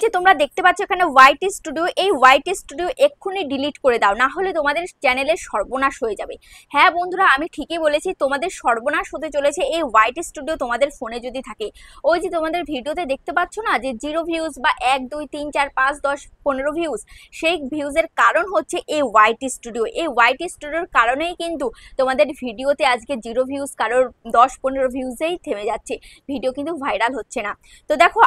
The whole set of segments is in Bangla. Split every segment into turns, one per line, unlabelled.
যে তোমরা দেখতে পাচ্ছ এখানে হোয়াইট স্টুডিও, এই হোয়াইট স্টুডিও এক্ষুনি ডিলিট করে দাও, না হলে তোমাদের চ্যানেলের সর্বনাশ হয়ে যাবে। হ্যাঁ বন্ধুরা, আমি ঠিকই বলেছি, তোমাদের সর্বনাশ হতে চলেছে এই হোয়াইট স্টুডিও তোমাদের ফোনে যদি থাকে। ওই যে তোমাদের ভিডিওতে দেখতে পাচ্ছ না যে 0 ভিউজ বা 1 2 3 4 5 10 15 ভিউজ, সেই ভিউজের কারণ হচ্ছে এই হোয়াইট স্টুডিও। এই হোয়াইট স্টুডিওর কারণেই কিন্তু তোমাদের ভিডিওতে আজকে 0 ভিউজ, কারোর 10 15 ভিউজেই থেমে যাচ্ছে, ভিডিও কিন্তু ভাইরাল হচ্ছে না। তো দেখো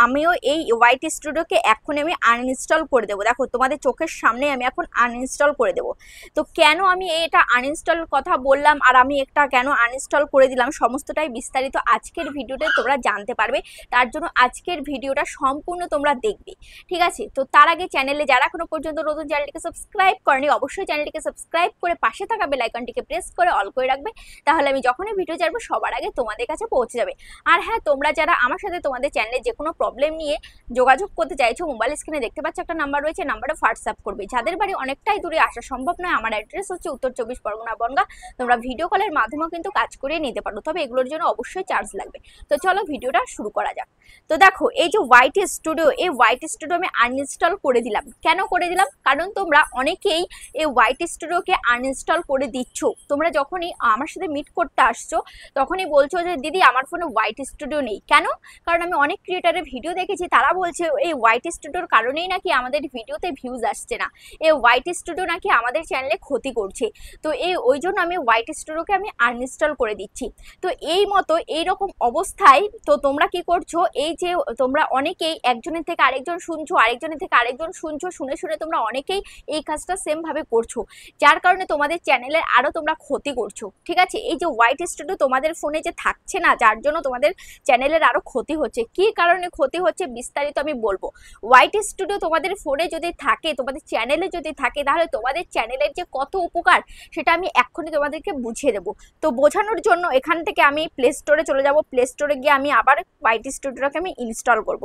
আমিও এই হোয়াইট স্টুডিওকে এখন আমি আনইনস্টল করে দেবো। দেখো তোমাদের চোখের সামনে আমি এখন আনইনস্টল করে দেবো। তো কেন আমি এটা আনইনস্টল কথা বললাম আর আমি একটা কেন আনইনস্টল করে দিলাম, সমস্তটাই বিস্তারিত আজকের ভিডিওতে তোমরা জানতে পারবে। তার জন্য আজকের ভিডিওটা সম্পূর্ণ তোমরা দেখবে, ঠিক আছে? তো তার আগে চ্যানেলে যারা এখনো পর্যন্ত নতুন, চ্যানেলটিকে সাবস্ক্রাইব করেনি অবশ্যই চ্যানেলটিকে সাবস্ক্রাইব করে পাশে থাকা বেল আইকনটিকে প্রেস করে অল করে রাখবে, তাহলে আমি যখনই ভিডিও ছাড়বো সবার আগে তোমাদের কাছে পৌঁছে যাবে। আর হ্যাঁ, তোমরা যারা আমার সাথে তোমাদের চ্যানেলে যে কোনো প্রবলেম নিয়ে যোগাযোগ করতে চাইছো, মোবাইল স্ক্রিনে দেখতে পাচ্ছ একটা নাম্বার রয়েছে, নাম্বারে হোয়াটসঅ্যাপ করবে। যাদের বাড়ি অনেকটাই দূরে আসা সম্ভব নয়, আমার অ্যাড্রেস হচ্ছে উত্তর 24 পরগনা বনগাঁ, তোমরা ভিডিও কলের মাধ্যমেও কিন্তু কাজ করিয়ে নিতে পারো, তবে এগুলোর জন্য অবশ্যই চার্জ লাগবে। তো চলো ভিডিওটা শুরু করা যাক। তো দেখো এই যে হোয়াইট স্টুডিও, এই হোয়াইট স্টুডিও আমি আনইনস্টল করে দিলাম। কেন করে দিলাম? কারণ তোমরা অনেকেই এই হোয়াইট স্টুডিওকে আনইনস্টল করে দিচ্ছ। তোমরা যখনই আমার সাথে মিট করতে আসছো তখনই বলছো যে দিদি আমার ফোনে হোয়াইট স্টুডিও নেই। কেন? কারণ আমি অনেক ক্রিয়েটারের ভিডিও দেখেছি, তারা বলছে এই হোয়াইট স্টুডিওর কারণেই নাকি আমাদের ভিডিওতে ভিউজ আসছে না, এই হোয়াইট স্টুডিও নাকি আমাদের চ্যানেলে ক্ষতি করছে। তো ওই জন্য আমি হোয়াইট স্টুডিওকে আমি আনইনস্টল করে দিচ্ছি। তো এই মতো এইরকম অবস্থায় তো তোমরা কি করছো, এই যে তোমরা অনেকেই একজনের থেকে আরেকজন শুনছো, আরেকজনের থেকে আরেকজন শুনছো, শুনে শুনে তোমরা অনেকেই এই কাজটা সেম ভাবে করছো, যার কারণে তোমাদের চ্যানেলের আরো তোমরা ক্ষতি করছো, ঠিক আছে? এই যে হোয়াইট স্টুডিও তোমাদের ফোনে যে থাকছে না, যার জন্য তোমাদের চ্যানেলের আরো ক্ষতি হচ্ছে। কি কারণে ক্ষতি হচ্ছে বিস্তারিত আমি বলবো। হোয়াইট স্টুডিও তোমাদের ফোনে যদি থাকে, তোমাদের চ্যানেলে যদি থাকে, তাহলে তোমাদের চ্যানেলের যে কত উপকার সেটা আমি এক্ষুনি তোমাদেরকে বুঝিয়ে দেবো। তো বোঝানোর জন্য এখান থেকে আমি প্লে স্টোরে চলে যাব। প্লে স্টোরে গিয়ে আমি আবার হোয়াইট স্টুডিওটাকে আমি ইনস্টল করব।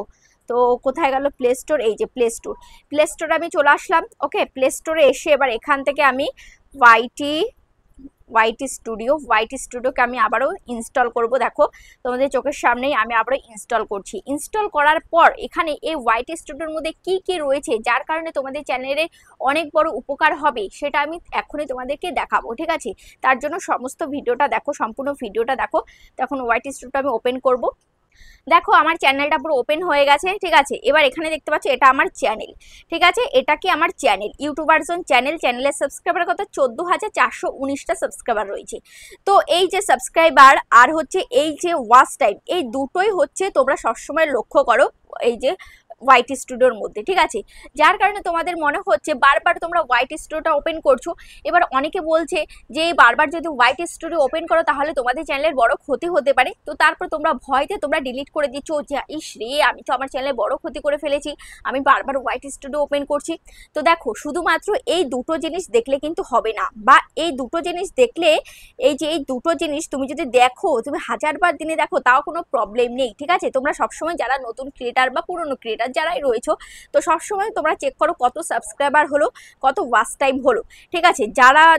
তো কোথায় গেল প্লে স্টোর? এই যে প্লে স্টোর, প্লে স্টোরে আমি চলে আসলাম। ওকে, প্লে স্টোরে এসে এবার এখান থেকে আমি হোয়াইট স্টুডিওকে আমি আবারও ইনস্টল করব। দেখো তোমাদের চোখের সামনেই আমি আবারও ইনস্টল করছি। ইনস্টল করার পর এখানে এই হোয়াইট স্টুডিওর মধ্যে কি কি রয়েছে যার কারণে তোমাদের চ্যানেলে অনেক বড় উপকার হবে সেটা আমি এখনই তোমাদেরকে দেখাবো, ঠিক আছে? তার জন্য সমস্ত ভিডিওটা দেখো, সম্পূর্ণ ভিডিওটা দেখো। তখন হোয়াইট স্টুডিওটা আমি ওপেন করব। দেখো আমার চ্যানেলটা পুরো ওপেন হয়ে গেছে, ঠিক আছে? এবার এখানে দেখতে পাচ্ছ এটা আমার চ্যানেল, ঠিক আছে? এটা কি আমার চ্যানেল, ইউটিউবারজন চ্যানেল। চ্যানেলের সাবস্ক্রাইবার কত? 14,419টা সাবস্ক্রাইবার রয়েছে। তো এই যে সাবস্ক্রাইবার আর হচ্ছে এই যে ওয়াচ টাইম, এই দুটোই হচ্ছে তোমরা সবসময় লক্ষ্য করো এই যে হোয়াইট স্টুডিওর মধ্যে, ঠিক আছে? যার কারণে তোমাদের মনে হচ্ছে বারবার তোমরা হোয়াইট স্টুডিওটা ওপেন করছো। এবার অনেকে বলছে যে বারবার যদি হোয়াইট স্টুডিও ওপেন করো তাহলে তোমাদের চ্যানেলের বড় ক্ষতি হতে পারে। তো তারপর তোমরা ভয়তে তোমরা ডিলিট করে দিচ্ছ যে ইস রে, আমি তো আমার চ্যানেলে বড় ক্ষতি করে ফেলেছি, আমি বারবার হোয়াইট স্টুডিও ওপেন করছি। তো দেখো শুধুমাত্র এই দুটো জিনিস দেখলে কিন্তু হবে না, বা এই দুটো জিনিস দেখলে, এই দুটো জিনিস তুমি যদি দেখো, তুমি 1000বার দিনে দেখো, তাও কোনো প্রবলেম নেই, ঠিক আছে? তোমরা সবসময় যারা নতুন ক্রিয়েটার বা পুরনো ক্রিয়েটার যারাই রয়েছো, তো সবসময় তোমরা চেক করো কত সাবস্ক্রাইবার হলো, কত ওয়াচ টাইম হলো, ঠিক আছে?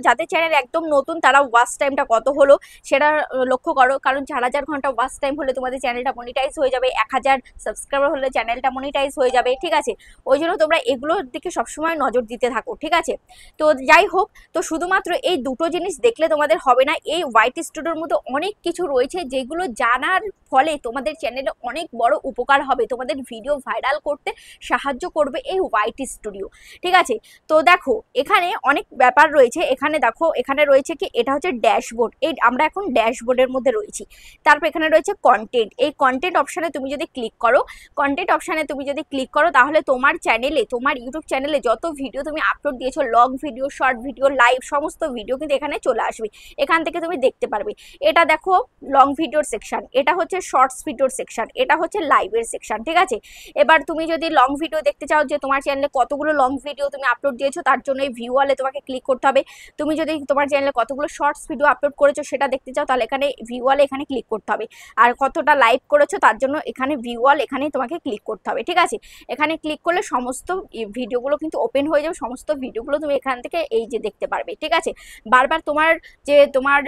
যাদের চ্যানেল একদম নতুন তারা ওয়াচ টাইমটা কত হলো সেটা লক্ষ্য করো, কারণ 4000 ঘন্টা ওয়াচ টাইম হলে তোমাদের চ্যানেলটা মনিটাইজ হয়ে যাবে, 1000 সাবস্ক্রাইবার হলে চ্যানেলটা মনিটাইজ হয়ে যাবে, ঠিক আছে? ওই জন্য তোমরা এগুলোর দিকে সবসময় নজর দিতে থাকো, ঠিক আছে? তো যাই হোক, তো শুধুমাত্র এই দুটো জিনিস দেখলে তোমাদের হবে না। এই হোয়াইট স্টুডিওর মধ্যে অনেক কিছু রয়েছে যেগুলো জানার ফলে তোমাদের চ্যানেলে অনেক বড় উপকার হবে, তোমাদের ভিডিও ভাইরাল করতে সাহায্য করবে এই হোয়াইট স্টুডিও, ঠিক আছে? তো দেখো এখানে অনেক ব্যাপার রয়েছে। এখানে দেখো এখানে রয়েছে কি, এটা হচ্ছে ড্যাশবোর্ড। এই আমরা এখন ড্যাশবোর্ডের মধ্যে রয়েছি। তারপর এখানে রয়েছে কন্টেন্ট। এই কন্টেন্ট অপশানে তুমি যদি ক্লিক করো, তাহলে তোমার চ্যানেলে, তোমার ইউটিউব চ্যানেলে যত ভিডিও তুমি আপলোড দিয়েছো, long video, short video, live, সমস্ত ভিডিও কিন্তু এখানে চলে আসবে। এখান থেকে তুমি দেখতে পারবে। এটা দেখো লং ভিডিওর সেকশন, এটা হচ্ছে শর্টস ভিডিওর সেকশন, এটা হচ্ছে লাইভের সেকশন, ঠিক আছে? এবার তুমি যদি লং ভিডিও দেখতে চাও যে তোমার চ্যানেলে কতগুলো লং ভিডিও তুমি আপলোড দিয়েছো, তার জন্য এই ভিউ ওয়ালে তোমাকে ক্লিক করতে হবে। তুমি যদি তোমার চ্যানেলে কতগুলো শর্টস ভিডিও আপলোড করেছো সেটা দেখতে চাও, তাহলে এখানে ভিউ ওয়ালে এখানে ক্লিক করতে হবে। আর কতটা লাইভ করেছো তার জন্য এখানে ভিউ ওয়াল এখানেই তোমাকে ক্লিক করতে হবে, ঠিক আছে? এখানে ক্লিক করলে সমস্ত ভিডিওগুলো কিন্তু ওপেন হয়ে যাবে, সমস্ত ভিডিওগুলো তুমি এখান থেকে এই যে দেখতে পারবে, ঠিক আছে? বারবার তোমার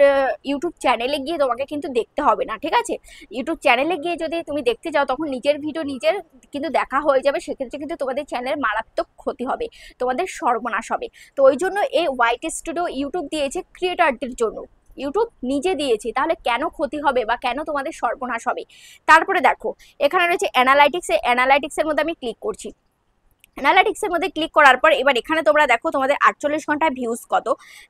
ইউটিউব চ্যানেলে গিয়ে তোমাকে কিন্তু দেখতে হবে না, ঠিক আছে? ইউটিউব চ্যানেলে গিয়ে যদি তুমি দেখতে যাও তখন নিজের ভিডিও নিজের কিন্তু দেখা দেখা হয়ে যাবে, সেক্ষেত্রে কিন্তু তোমাদের চ্যানেলের মারাত্মক ক্ষতি হবে, তোমাদের সর্বনাশ হবে। তো ওই জন্য এই হোয়াইট স্টুডিও ইউটিউব দিয়েছে ক্রিয়েটরদের জন্য, ইউটিউব নিজে দিয়েছে, তাহলে কেন ক্ষতি হবে বা কেন তোমাদের সর্বনাশ হবে। তারপরে দেখো এখানে রয়েছে অ্যানালাইটিক্স, এই অ্যানালাইটিক্সের মধ্যে আমি ক্লিক করছি। অ্যানালিটিক্সের মধ্যে ক্লিক করার পর এবার এখানে তোমরা দেখো তোমাদের 48 ঘন্টায় ভিউজ কত।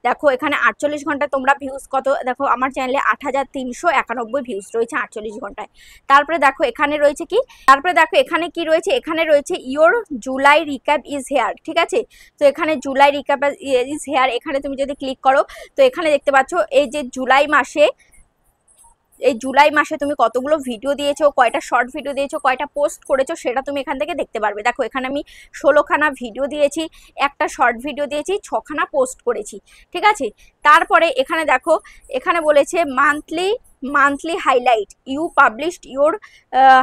দেখো এখানে 48 ঘন্টায় তোমরা ভিউজ কত, দেখো আমার চ্যানেলে 8391 ভিউজ রয়েছে 48 ঘন্টায়। তারপরে দেখো এখানে রয়েছে কি, তারপরে দেখো এখানে কি রয়েছে, এখানে রয়েছে your July recap is here, ঠিক আছে। তো এখানে জুলাই রিক্যাপ ইজ হেয়ার, এখানে তুমি যদি ক্লিক করো তো এখানে দেখতে পাচ্ছ এই যে জুলাই মাসে তুমি কতগুলো ভিডিও দিয়েছো, কয়টা শর্ট ভিডিও দিয়েছো, কয়টা পোস্ট করেছো, সেটা তুমি এখান থেকে দেখতে পারবে। দেখো এখানে আমি 16খানা ভিডিও দিয়েছি, একটা শর্ট ভিডিও দিয়েছি, 6খানা পোস্ট করেছি, ঠিক আছে। তারপরে এখানে দেখো এখানে বলেছে monthly highlight, you published your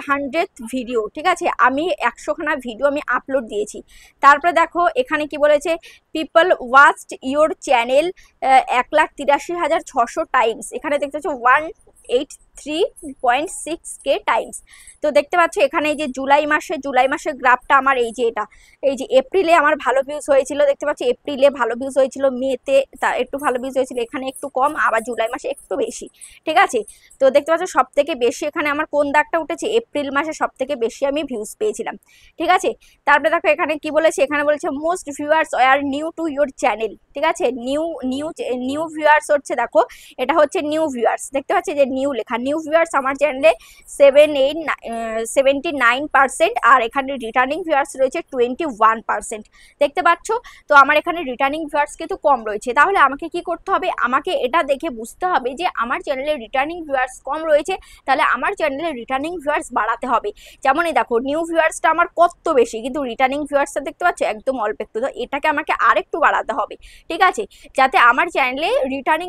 100th video, ঠিক আছে। আমি 100খানা ভিডিও আমি আপলোড দিয়েছি। তারপরে দেখো এখানে কি বলেছে, people watched your channel 1,83,600 Times, এখানে দেখতে পাচ্ছ 183.6K টাইমস। তো দেখতে পাচ্ছ এখানে এই যে জুলাই মাসের গ্রাফটা আমার এই যে এটা, এই যে এপ্রিলে আমার ভালো ভিউজ হয়েছিল, দেখতে পাচ্ছ এপ্রিলে ভালো ভিউজ হয়েছিল, মেতে একটু ভালো ভিউজ হয়েছিল, এখানে একটু কম, আবার জুলাই মাসে একটু বেশি, ঠিক আছে। তো দেখতে পাচ্ছ সব থেকে বেশি এখানে আমার কোন দাগটা উঠেছে, এপ্রিল মাসে সব থেকে বেশি আমি ভিউজ পেয়েছিলাম, ঠিক আছে। তারপরে দেখো এখানে কি বলেছে, এখানে বলেছে মোস্ট ভিউয়ার্স আর নিউ টু ইউর চ্যানেল, ঠিক আছে। নিউ ভিউয়ার্স হচ্ছে, দেখো এটা হচ্ছে নিউ ভিউয়ার্স, দেখতে পাচ্ছি যে নিউ লেখা, নিউ ভিউয়ার্স আমার চ্যানেলে 79%, আর এখানে রিটার্নিং ভিউয়ার্স রয়েছে 21%, দেখতে পাচ্ছ। তো আমার এখানে রিটার্নিং ভিউয়ার্স কিন্তু কম রয়েছে, তাহলে আমাকে কি করতে হবে, আমাকে এটা দেখে বুঝতে হবে যে আমার চ্যানেলে রিটার্নিং ভিউয়ার্স কম রয়েছে, তাহলে আমার চ্যানেলে রিটার্নিং ভিউয়ার্স বাড়াতে হবে। যেমনই দেখো নিউ ভিউয়ার্সটা আমার কত বেশি, কিন্তু রিটার্নিং ভিউয়ার্সটা দেখতে পাচ্ছ একদম অল্প একটু, তো এটাকে আমাকে আরেকটু বাড়াতে হবে, ঠিক আছে, যাতে আমার চ্যানেলে রিটার্নিং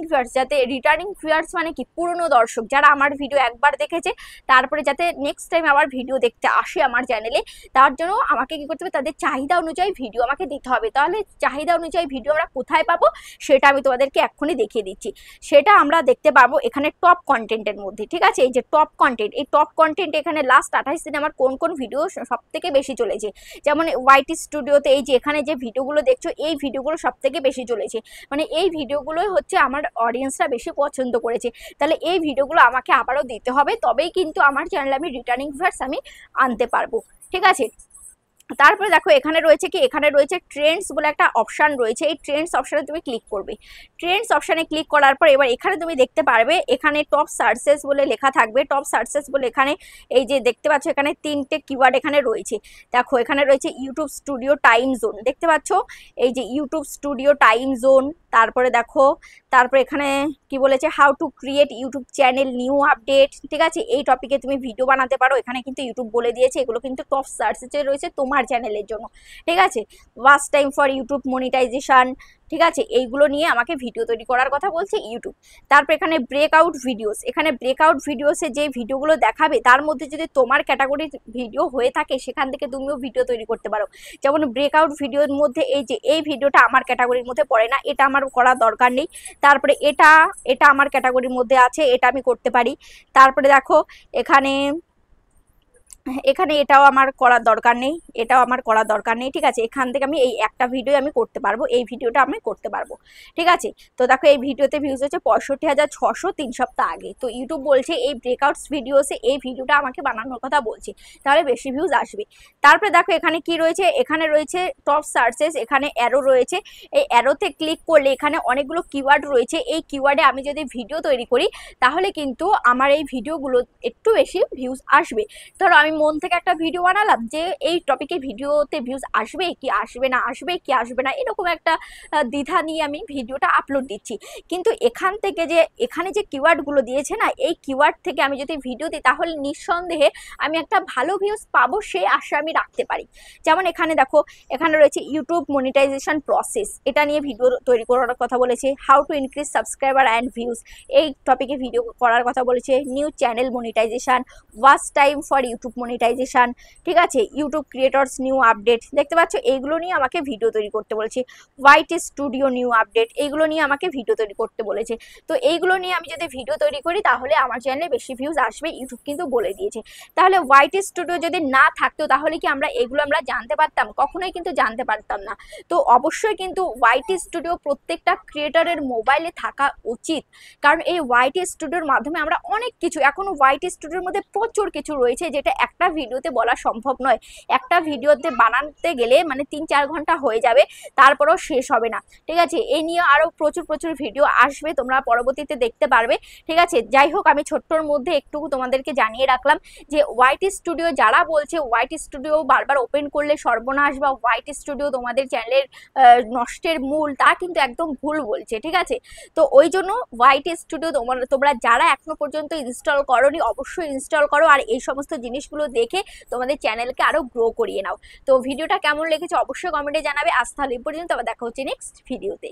ভিউয়ার্স মানে কি, পুরনো দর্শক যারা আমার ভিডিও একবার দেখেছে তারপরে যাতে নেক্সট টাইম আবার ভিডিও দেখতে আসে আমার চ্যানেলে, তার জন্য আমাকে কি করতে হবে, তাদের চাহিদা অনুযায়ী ভিডিও আমাকে দিতে হবে। তাহলে চাহিদা অনুযায়ী ভিডিও আমরা কোথায় পাবো সেটা আমি তোমাদেরকে এক্ষুনি দেখিয়ে দিচ্ছি। সেটা আমরা দেখতে পাবো এখানে টপ কন্টেন্টের মধ্যে, ঠিক আছে। এই যে টপ কন্টেন্ট, এই টপ কন্টেন্ট এখানে লাস্ট 28 দিনে আমার কোন কোন ভিডিও সব থেকে বেশি চলেছে, যেমন হোয়াইট স্টুডিওতে এই যে এখানে যে ভিডিওগুলো দেখছো এই ভিডিওগুলো সব থেকে বেশি চলেছে, মানে এই ভিডিওগুলোই হচ্ছে আমার অডিয়েন্সরা বেশি পছন্দ করেছে। তাহলে এই ভিডিওগুলো আমাকে আবারও দিতে হবে, তবেই কিন্তু আমার চ্যানেলে আমি রিটার্নিং ভিউয়ার্স আমি আনতে পারবো, ঠিক আছে। তারপরে দেখো এখানে রয়েছে কি, এখানে রয়েছে ট্রেন্ডস বলে একটা অপশান রয়েছে, এই ট্রেন্ডস অপশানে তুমি ক্লিক করবে। ট্রেন্ডস অপশানে ক্লিক করার পর এবার এখানে তুমি দেখতে পারবে এখানে টপ সার্চেস বলে লেখা থাকবে, টপ সার্চেস বলে এখানে এই যে দেখতে পাচ্ছ এখানে 3টে কিওয়ার্ড এখানে রয়েছে। দেখো এখানে রয়েছে ইউটিউব স্টুডিও টাইম জোন, দেখতে পাচ্ছ এই যে ইউটিউব স্টুডিও টাইম জোন। তারপরে দেখো তারপরে এখানে কি বলেছে, how to create YouTube channel new update, ঠিক আছে। এই টপিকে তুমি ভিডিও বানাতে পারো, এখানে কিন্তু ইউটিউব বলে দিয়েছে এগুলো কিন্তু টপ সার্চেসে রয়েছে তোমার চ্যানেলের জন্য, ঠিক আছে। Watch time for YouTube monetization, ঠিক আছে, এইগুলো নিয়ে আমাকে ভিডিও তৈরি করার কথা বলছে ইউটিউব। তারপর এখানে ব্রেকআউট ভিডিওস, এখানে ব্রেকআউট ভিডিওসে যে ভিডিওগুলো দেখাবে তার মধ্যে যদি তোমার ক্যাটাগরির ভিডিও হয়ে থাকে সেখান থেকে তুমিও ভিডিও তৈরি করতে পারো। যেমন ব্রেকআউট ভিডিওর মধ্যে এই যে এই ভিডিওটা আমার ক্যাটাগরির মধ্যে পড়ে না, এটা আমার করার দরকার নেই। তারপরে এটা আমার ক্যাটাগরির মধ্যে আছে, এটা আমি করতে পারি। তারপরে দেখো এখানে এটাও আমার করার দরকার নেই, এটাও আমার করার দরকার নেই, ঠিক আছে। এখান থেকে আমি এই একটা ভিডিও আমি করতে পারবো, এই ভিডিওটা আমি করতে পারবো, ঠিক আছে। তো দেখো এই ভিডিওতে ভিউজ হচ্ছে 65,600 3 সপ্তাহ আগে। তো ইউটিউব বলছে এই ব্রেকআউটস ভিডিওসে এই ভিডিওটা আমাকে বানানোর কথা বলছে, তাহলে বেশি ভিউজ আসবে। তারপরে দেখো এখানে কি রয়েছে, এখানে রয়েছে টপ সার্চেস, এখানে অ্যারো রয়েছে, এই অ্যারোতে ক্লিক করলে এখানে অনেকগুলো কিওয়ার্ড রয়েছে, এই কিওয়ার্ডে আমি যদি ভিডিও তৈরি করি তাহলে কিন্তু আমার এই ভিডিওগুলো একটু বেশি ভিউজ আসবে। ধরো আমি মন থেকে একটা ভিডিও বানালাম যে এই টপিকে ভিডিওতে ভিউজ আসবে কি আসবে না, আসবে কি আসবে না, এরকম একটা দ্বিধা নিয়ে আমি ভিডিওটা আপলোড দিচ্ছি। কিন্তু এখান থেকে যে এখানে যে কিওয়ার্ডগুলো দিয়েছে না, এই কিওয়ার্ড থেকে আমি যদি ভিডিও দিই তাহলে নিঃসন্দেহে আমি একটা ভালো ভিউজ পাবো, সেই আশা আমি রাখতে পারি। যেমন এখানে দেখো এখানে রয়েছে ইউটিউব মনিটাইজেশন প্রসেস, এটা নিয়ে ভিডিও তৈরি করার কথা বলেছে। How to increase subscriber and views, এই টপিকে ভিডিও করার কথা বলেছে। New channel monetization, watch time for YouTube monetization, ঠিক আছে, ইউটিউব ক্রিয়েটরস নিউ আপডেট, দেখতে পাচ্ছ এইগুলো নিয়ে আমাকে ভিডিও তৈরি করতে বলেছে। হোয়াইট স্টুডিও নিউ আপডেট, এইগুলো নিয়ে আমাকে ভিডিও তৈরি করতে বলেছে। তো এইগুলো নিয়ে আমি যদি ভিডিও তৈরি করি তাহলে আমার চ্যানেলে বেশি ভিউজ আসবে, ইউটিউব কিন্তু বলে দিয়েছে। তাহলে হোয়াইট স্টুডিও যদি না থাকতো তাহলে কি এগুলো আমরা জানতে পারতাম? কখনোই কিন্তু জানতে পারতাম না। তো অবশ্যই কিন্তু হোয়াইট স্টুডিও প্রত্যেকটা ক্রিয়েটরের মোবাইলে থাকা উচিত, কারণ এই হোয়াইট স্টুডিওর মাধ্যমে আমরা অনেক কিছু, এখনো হোয়াইট স্টুডিওর মধ্যে প্রচুর কিছু রয়েছে যেটা একটা ভিডিওতে বলা সম্ভব নয়। একটা ভিডিওতে বানাতে গেলে মানে 3-4 ঘন্টা হয়ে যাবে, তারপরেও শেষ হবে না, ঠিক আছে। এই নিয়ে আরো প্রচুর প্রচুর ভিডিও আসবে, তোমরা পরবর্তীতে দেখতে পারবে, ঠিক আছে। যাই হোক, আমি ছোট্টর মধ্যে একটু তোমাদেরকে জানিয়ে রাখলাম যে হোয়াইট স্টুডিও যারা বলছে হোয়াইট স্টুডিও বারবার ওপেন করলে সর্বনাশ বা হোয়াইট স্টুডিও তোমাদের চ্যানেলের নষ্টের মূল, তা কিন্তু একদম ভুল বলছে, ঠিক আছে। তো ওই জন্য হোয়াইট স্টুডিও তোমরা যারা এখনো পর্যন্ত ইনস্টল করোনি অবশ্যই ইনস্টল করো, আর এই সমস্ত জিনিসগুলো দেখে তোমাদের চ্যানেলকে আরো গ্রো করিয়ে নাও। তো ভিডিওটা কেমন লেগেছে অবশ্যই কমেন্টে জানাবে। আজ তাহলে এই পর্যন্ত, আবার দেখা হচ্ছে নেক্সট ভিডিওতে।